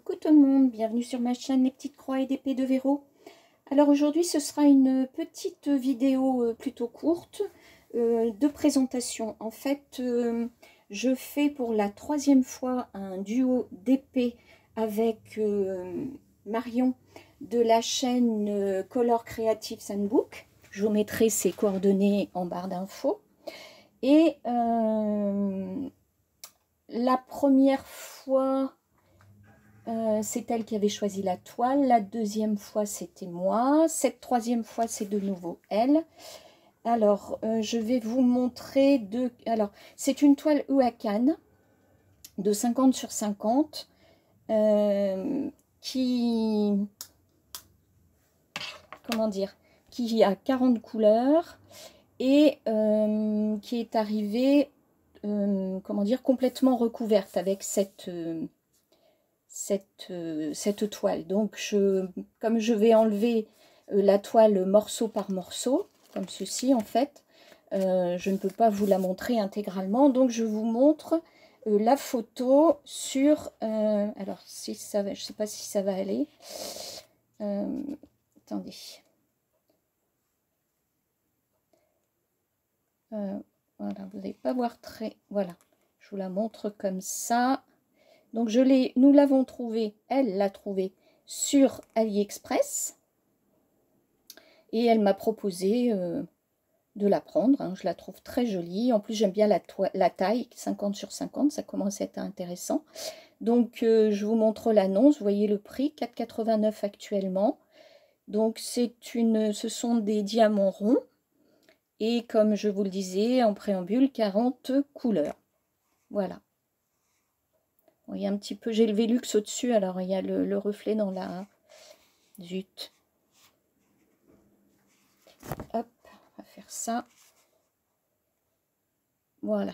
Coucou tout le monde, bienvenue sur ma chaîne Les Petites Croix et d'Épée de Verrou. Alors aujourd'hui ce sera une petite vidéo plutôt courte de présentation. En fait je fais pour la troisième fois un duo d'épée avec Marion de la chaîne Color Creative Handbook. Je vous mettrai ses coordonnées en barre d'infos. Et la première fois, c'est elle qui avait choisi la toile. La deuxième fois, c'était moi. Cette troisième fois, c'est de nouveau elle. Alors, je vais vous montrer deux... Alors, c'est une toile Huacan de 50 sur 50 qui... Comment dire? Qui a 40 couleurs et qui est arrivée, comment dire, complètement recouverte avec cette toile. Donc comme je vais enlever la toile morceau par morceau, comme ceci en fait, je ne peux pas vous la montrer intégralement, donc je vous montre la photo sur alors si ça va, je sais pas si ça va aller, attendez, voilà, vous n'allez pas voir très, voilà, je vous la montre comme ça. Donc nous l'avons trouvée, elle l'a trouvée sur AliExpress et elle m'a proposé de la prendre. Hein. Je la trouve très jolie. En plus, j'aime bien la taille, 50 sur 50, ça commence à être intéressant. Donc, je vous montre l'annonce. Vous voyez le prix, 4,89 € actuellement. Donc, ce sont des diamants ronds et comme je vous le disais en préambule, 40 couleurs. Voilà. Il y a un petit peu, j'ai le Velux au-dessus, alors il y a le reflet dans la... Zut. Hop, on va faire ça. Voilà.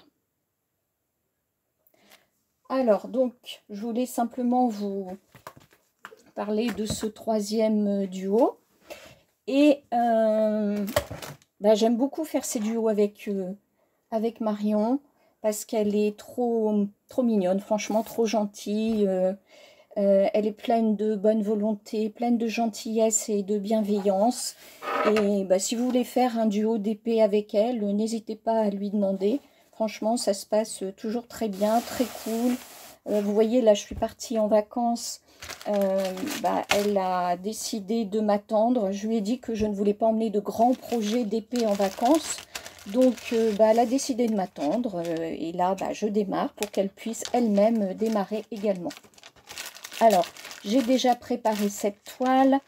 Alors, donc, je voulais simplement vous parler de ce troisième duo. Et j'aime beaucoup faire ces duos avec Marion, parce qu'elle est trop mignonne, franchement, trop gentille. Elle est pleine de bonne volonté, pleine de gentillesse et de bienveillance. Et si vous voulez faire un duo d'épée avec elle, n'hésitez pas à lui demander. Franchement, ça se passe toujours très bien, très cool. Vous voyez, là, je suis partie en vacances. Elle a décidé de m'attendre. Je lui ai dit que je ne voulais pas emmener de grands projets d'épée en vacances. Donc, elle a décidé de m'attendre. Et là, je démarre pour qu'elle puisse elle-même démarrer également. Alors, j'ai déjà préparé cette toile.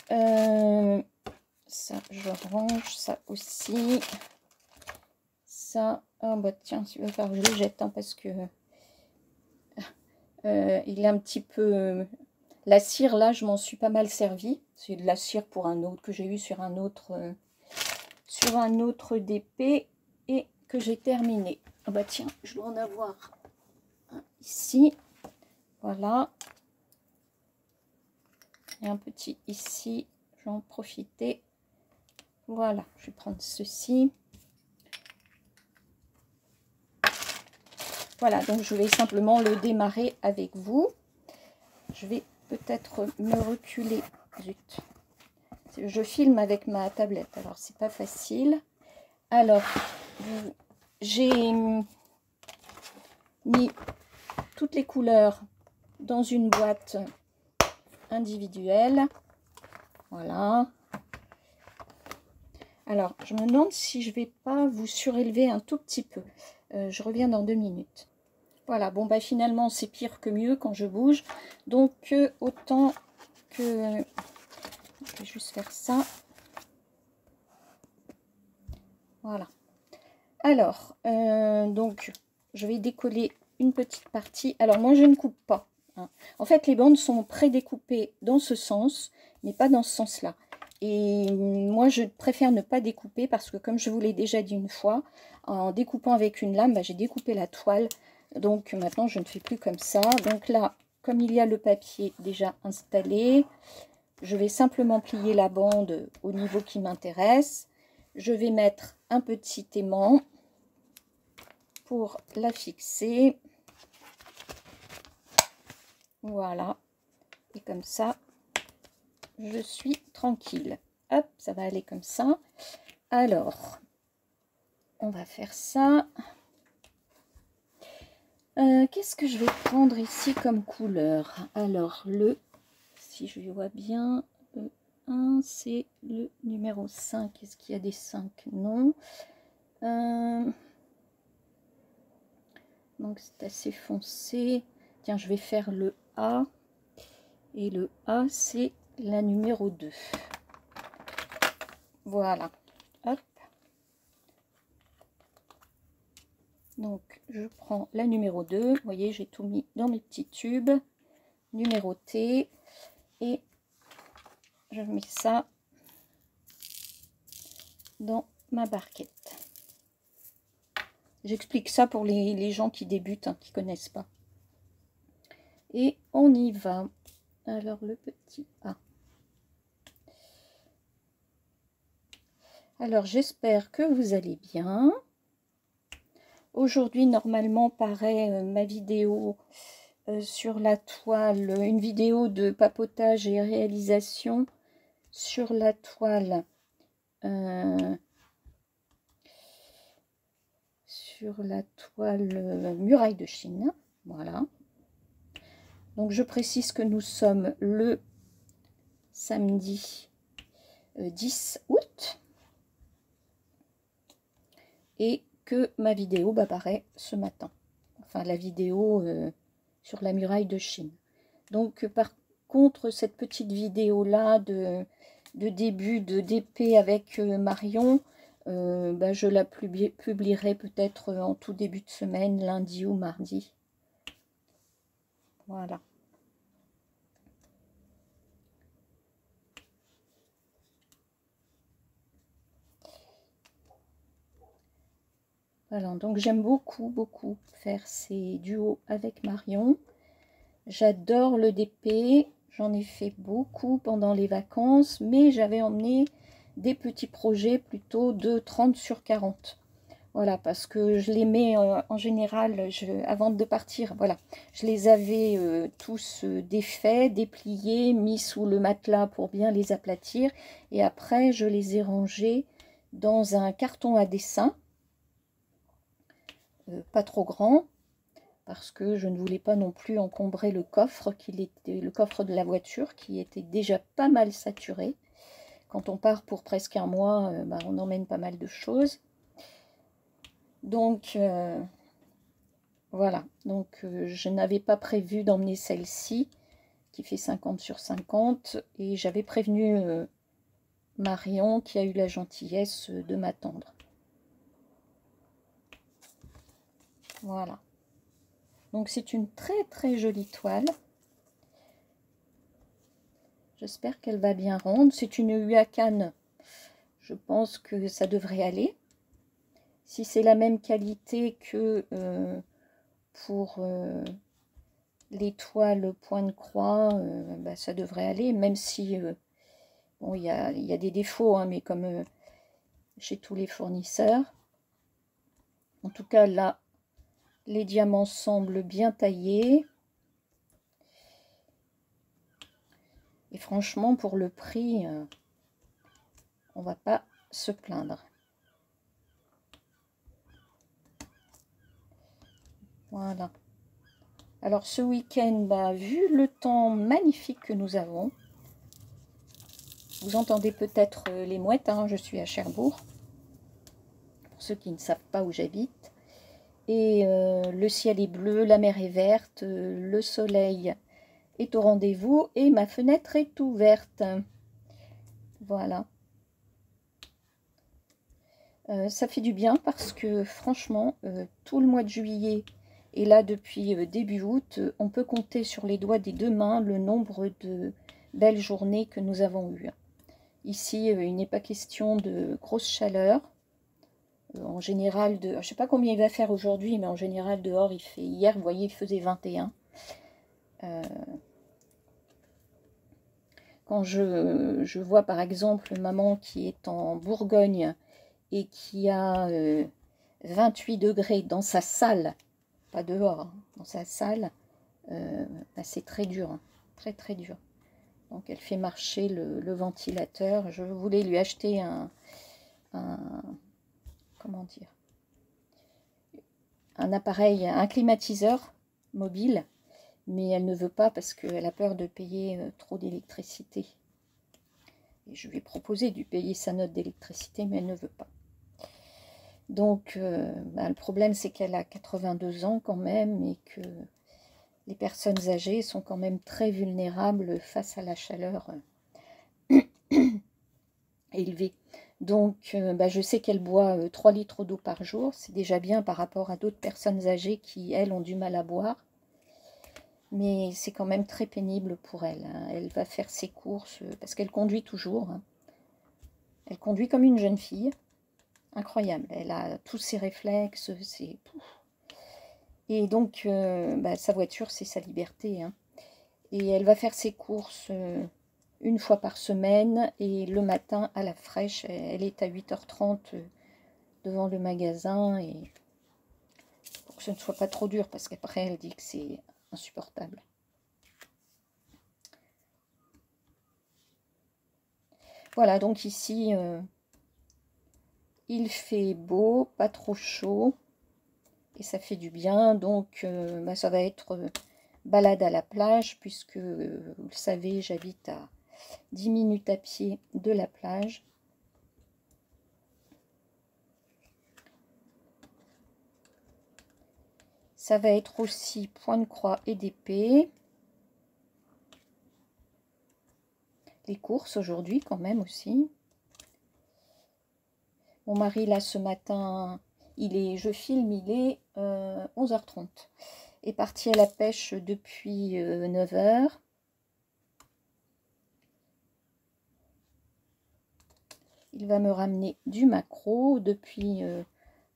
Ça, je range ça aussi. Ça, oh tiens, il va falloir que je le jette, hein, parce que il est un petit peu... la cire, là, je m'en suis pas mal servi. C'est de la cire pour un autre que j'ai eu sur un autre d'épée et que j'ai terminé. Oh tiens, je dois en avoir un ici. Voilà. Et un petit ici, je vais en profiter. Voilà, je vais prendre ceci. Voilà, donc je vais simplement le démarrer avec vous. Je vais peut-être me reculer. Zut. Je filme avec ma tablette, alors c'est pas facile. Alors, j'ai mis toutes les couleurs dans une boîte individuelle. Voilà. Alors, je me demande si je vais pas vous surélever un tout petit peu. Je reviens dans 2 minutes. Voilà, bon, finalement, c'est pire que mieux quand je bouge. Donc, autant que... Je vais juste faire ça. Voilà. Alors, donc, je vais décoller une petite partie. Alors, moi, je ne coupe pas. Hein. En fait, les bandes sont prédécoupées dans ce sens, mais pas dans ce sens-là. Et moi, je préfère ne pas découper parce que, comme je vous l'ai déjà dit une fois, en découpant avec une lame, j'ai découpé la toile. Donc, maintenant, je ne fais plus comme ça. Donc là, comme il y a le papier déjà installé, je vais simplement plier la bande au niveau qui m'intéresse. Je vais mettre un petit aimant pour la fixer. Voilà. Et comme ça, je suis tranquille. Hop, ça va aller comme ça. Alors, on va faire ça. Qu'est-ce que je vais prendre ici comme couleur? Alors, si je vois bien, le 1, c'est le numéro 5. Est-ce qu'il y a des 5? Non. Donc, c'est assez foncé. Tiens, je vais faire le A. Et le A, c'est la numéro 2. Voilà. Hop. Donc, je prends la numéro 2. Vous voyez, j'ai tout mis dans mes petits tubes. Numéroté. Et je mets ça dans ma barquette. J'explique ça pour les gens qui débutent, hein, qui ne connaissent pas. Et on y va. Alors, le petit A. Alors, j'espère que vous allez bien. Aujourd'hui, normalement, paraît ma vidéo sur la toile, une vidéo de papotage et réalisation sur la toile. Muraille de Chine. Voilà. Donc, je précise que nous sommes le samedi 10 août. Et que ma vidéo paraît ce matin. Enfin, la vidéo sur la muraille de Chine. Donc, par contre, cette petite vidéo-là de début de DP avec Marion, je la publierai peut-être en tout début de semaine, lundi ou mardi. Voilà. Voilà, donc j'aime beaucoup faire ces duos avec Marion. J'adore le DP, j'en ai fait beaucoup pendant les vacances, mais j'avais emmené des petits projets plutôt de 30 sur 40. Voilà, parce que je les mets en général, avant de partir, voilà, je les avais tous défaits, dépliés, mis sous le matelas pour bien les aplatir. Et après, je les ai rangés dans un carton à dessin, pas trop grand, parce que je ne voulais pas non plus encombrer le coffre, le coffre de la voiture, qui était déjà pas mal saturé. Quand on part pour presque un mois, on emmène pas mal de choses. Donc, voilà. Donc, je n'avais pas prévu d'emmener celle-ci, qui fait 50 sur 50. Et j'avais prévenu Marion, qui a eu la gentillesse de m'attendre. Voilà. Donc, c'est une très jolie toile. J'espère qu'elle va bien rendre. C'est une Huacan. Je pense que ça devrait aller. Si c'est la même qualité que pour les toiles point de croix, ça devrait aller. Même si, bon, il y a des défauts, hein, mais comme chez tous les fournisseurs. En tout cas, là, les diamants semblent bien taillés. Et franchement, pour le prix, on va pas se plaindre. Voilà. Alors, ce week-end, vu le temps magnifique que nous avons, vous entendez peut-être les mouettes, hein, je suis à Cherbourg, pour ceux qui ne savent pas où j'habite. Et le ciel est bleu, la mer est verte, le soleil est au rendez-vous et ma fenêtre est ouverte. Voilà. Ça fait du bien parce que franchement, tout le mois de juillet et là depuis début août, on peut compter sur les doigts des deux mains le nombre de belles journées que nous avons eues. Ici, il n'est pas question de grosse chaleur. En général, je ne sais pas combien il va faire aujourd'hui, mais en général, dehors, il fait, hier, vous voyez, il faisait 21. Quand je vois, par exemple, maman qui est en Bourgogne et qui a 28 degrés dans sa salle, pas dehors, hein, dans sa salle, bah, c'est très dur, hein, très très dur. Donc elle fait marcher le ventilateur. Je voulais lui acheter comment dire, un appareil, un climatiseur mobile, mais elle ne veut pas parce qu'elle a peur de payer trop d'électricité. Et je lui ai proposé de lui payer sa note d'électricité, mais elle ne veut pas. Donc bah, le problème c'est qu'elle a 82 ans quand même et que les personnes âgées sont quand même très vulnérables face à la chaleur élevée. Donc bah, je sais qu'elle boit 3 litres d'eau par jour, c'est déjà bien par rapport à d'autres personnes âgées qui, elles, ont du mal à boire. Mais c'est quand même très pénible pour elle, hein. Elle va faire ses courses, parce qu'elle conduit toujours, hein. Elle conduit comme une jeune fille, incroyable. Elle a tous ses réflexes, et donc bah, sa voiture, c'est sa liberté, hein. Et elle va faire ses courses une fois par semaine, et le matin à la fraîche, elle est à 8h30 devant le magasin, et pour que ce ne soit pas trop dur, parce qu'après elle dit que c'est insupportable. Voilà, donc ici, il fait beau, pas trop chaud, et ça fait du bien. Donc, bah, ça va être balade à la plage, puisque, vous le savez, j'habite à 10 minutes à pied de la plage. Ça va être aussi point de croix et d'épée. Les courses aujourd'hui quand même aussi. Mon mari là ce matin, je filme, il est 11h30. Est parti à la pêche depuis 9h. Il va me ramener du maquereau. Depuis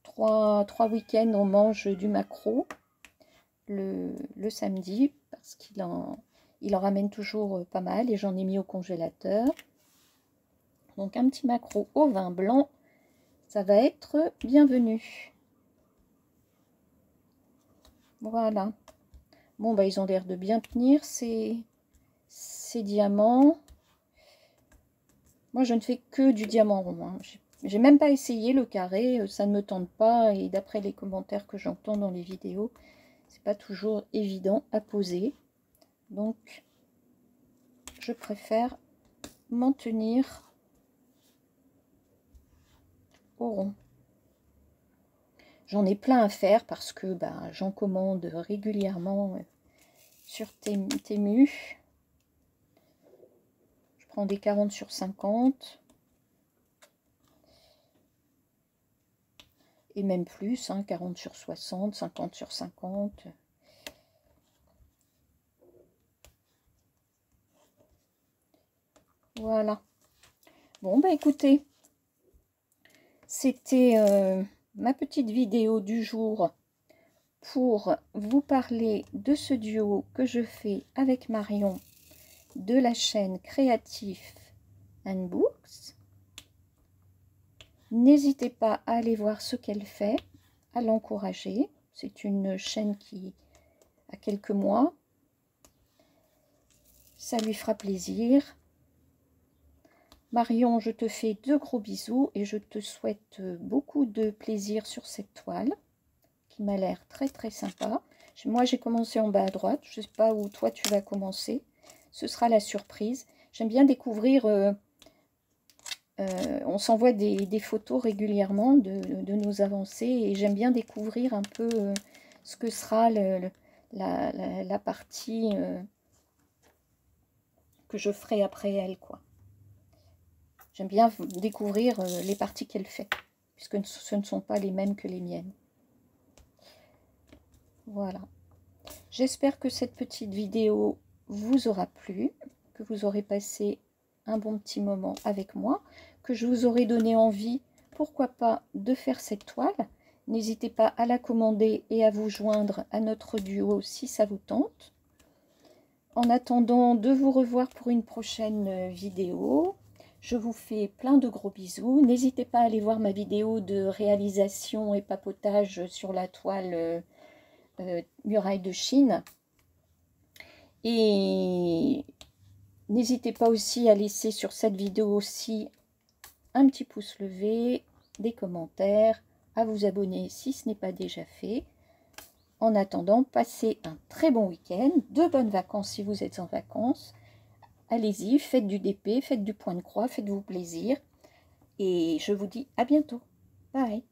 3 week-ends, on mange du maquereau le samedi, parce qu'il en ramène toujours pas mal, et j'en ai mis au congélateur. Donc un petit maquereau au vin blanc, ça va être bienvenu. Voilà. Bon, bah ils ont l'air de bien tenir ces diamants. Moi, je ne fais que du diamant rond, hein. J'ai même pas essayé le carré, ça ne me tente pas, et d'après les commentaires que j'entends dans les vidéos, c'est pas toujours évident à poser. Donc, je préfère m'en tenir au rond. J'en ai plein à faire parce que bah, j'en commande régulièrement sur Temu. Je prends des 40 sur 50. Et même plus, hein, 40 sur 60, 50 sur 50. Voilà. Bon, bah écoutez, c'était ma petite vidéo du jour pour vous parler de ce duo que je fais avec Marion de la chaîne Creative and Books. N'hésitez pas à aller voir ce qu'elle fait, à l'encourager. C'est une chaîne qui a quelques mois. Ça lui fera plaisir. Marion, je te fais de gros bisous et je te souhaite beaucoup de plaisir sur cette toile qui m'a l'air très très sympa. Moi, j'ai commencé en bas à droite. Je ne sais pas où toi tu vas commencer. Ce sera la surprise. J'aime bien découvrir... on s'envoie des photos régulièrement de nos avancées et j'aime bien découvrir un peu ce que sera la partie que je ferai après elle, quoi. J'aime bien découvrir les parties qu'elle fait, puisque ce ne sont pas les mêmes que les miennes. Voilà. J'espère que cette petite vidéo vous aura plu, que vous aurez passé un bon petit moment avec moi, que je vous aurai donné envie, pourquoi pas, de faire cette toile. N'hésitez pas à la commander et à vous joindre à notre duo si ça vous tente. En attendant de vous revoir pour une prochaine vidéo, je vous fais plein de gros bisous. N'hésitez pas à aller voir ma vidéo de réalisation et papotage sur la toile Muraille de Chine. Et n'hésitez pas aussi à laisser sur cette vidéo aussi un petit pouce levé, des commentaires, à vous abonner si ce n'est pas déjà fait. En attendant, passez un très bon week-end, de bonnes vacances si vous êtes en vacances. Allez-y, faites du DP, faites du point de croix, faites-vous plaisir. Et je vous dis à bientôt. Bye.